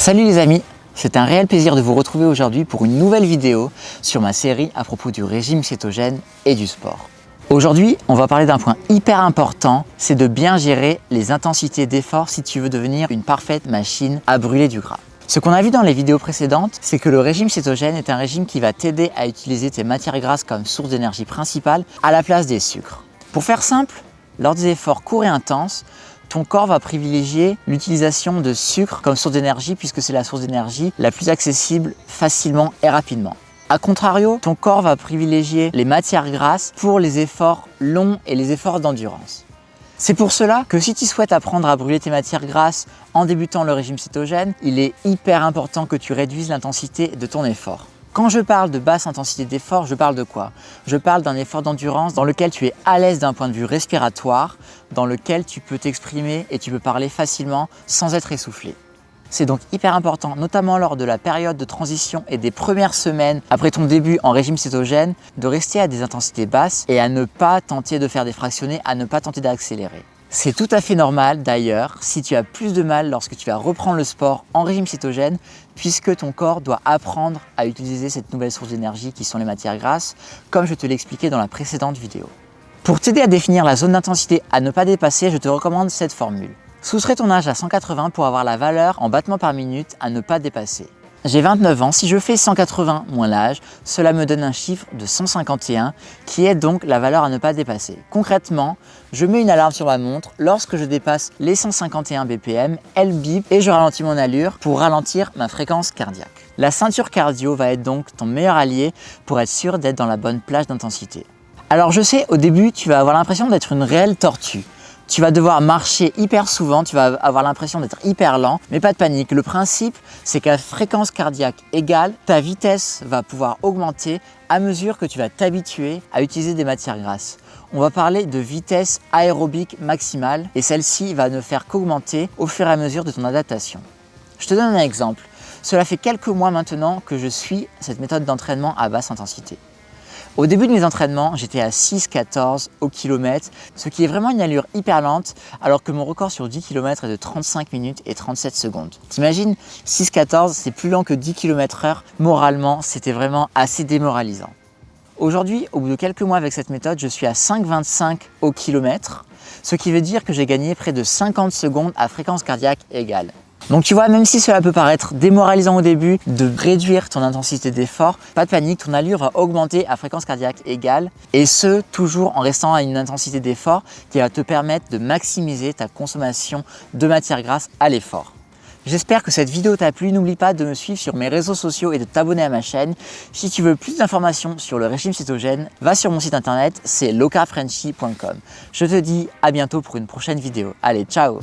Salut les amis, c'est un réel plaisir de vous retrouver aujourd'hui pour une nouvelle vidéo sur ma série à propos du régime cétogène et du sport. Aujourd'hui, on va parler d'un point hyper important, c'est de bien gérer les intensités d'effort si tu veux devenir une parfaite machine à brûler du gras. Ce qu'on a vu dans les vidéos précédentes, c'est que le régime cétogène est un régime qui va t'aider à utiliser tes matières grasses comme source d'énergie principale à la place des sucres. Pour faire simple, lors des efforts courts et intenses, ton corps va privilégier l'utilisation de sucre comme source d'énergie puisque c'est la source d'énergie la plus accessible facilement et rapidement. A contrario, ton corps va privilégier les matières grasses pour les efforts longs et les efforts d'endurance. C'est pour cela que si tu souhaites apprendre à brûler tes matières grasses en débutant le régime cétogène, il est hyper important que tu réduises l'intensité de ton effort. Quand je parle de basse intensité d'effort, je parle de quoi? Je parle d'un effort d'endurance dans lequel tu es à l'aise d'un point de vue respiratoire, dans lequel tu peux t'exprimer et tu peux parler facilement sans être essoufflé. C'est donc hyper important, notamment lors de la période de transition et des premières semaines après ton début en régime cétogène, de rester à des intensités basses et à ne pas tenter de faire des fractionnés, à ne pas tenter d'accélérer. C'est tout à fait normal d'ailleurs si tu as plus de mal lorsque tu vas reprendre le sport en régime cétogène puisque ton corps doit apprendre à utiliser cette nouvelle source d'énergie qui sont les matières grasses comme je te l'ai expliqué dans la précédente vidéo. Pour t'aider à définir la zone d'intensité à ne pas dépasser, je te recommande cette formule. Soustrais ton âge à 180 pour avoir la valeur en battements par minute à ne pas dépasser. J'ai 29 ans, si je fais 180 moins l'âge, cela me donne un chiffre de 151 qui est donc la valeur à ne pas dépasser. Concrètement, je mets une alarme sur ma montre, lorsque je dépasse les 151 BPM, elle bip et je ralentis mon allure pour ralentir ma fréquence cardiaque. La ceinture cardio va être donc ton meilleur allié pour être sûr d'être dans la bonne plage d'intensité. Alors je sais, au début, tu vas avoir l'impression d'être une réelle tortue. Tu vas devoir marcher hyper souvent, tu vas avoir l'impression d'être hyper lent, mais pas de panique. Le principe, c'est qu'à fréquence cardiaque égale, ta vitesse va pouvoir augmenter à mesure que tu vas t'habituer à utiliser des matières grasses. On va parler de vitesse aérobique maximale et celle-ci va ne faire qu'augmenter au fur et à mesure de ton adaptation. Je te donne un exemple. Cela fait quelques mois maintenant que je suis cette méthode d'entraînement à basse intensité. Au début de mes entraînements, j'étais à 6,14 au kilomètre, ce qui est vraiment une allure hyper lente, alors que mon record sur 10 km est de 35 minutes et 37 secondes. T'imagines, 6,14, c'est plus lent que 10 km/h. Moralement, c'était vraiment assez démoralisant. Aujourd'hui, au bout de quelques mois avec cette méthode, je suis à 5,25 au kilomètre, ce qui veut dire que j'ai gagné près de 50 secondes à fréquence cardiaque égale. Donc tu vois, même si cela peut paraître démoralisant au début de réduire ton intensité d'effort, pas de panique, ton allure va augmenter à fréquence cardiaque égale et ce, toujours en restant à une intensité d'effort qui va te permettre de maximiser ta consommation de matières grasses à l'effort. J'espère que cette vidéo t'a plu, n'oublie pas de me suivre sur mes réseaux sociaux et de t'abonner à ma chaîne. Si tu veux plus d'informations sur le régime cétogène, va sur mon site internet, c'est lowcarbfrenchy.com. Je te dis à bientôt pour une prochaine vidéo. Allez, ciao!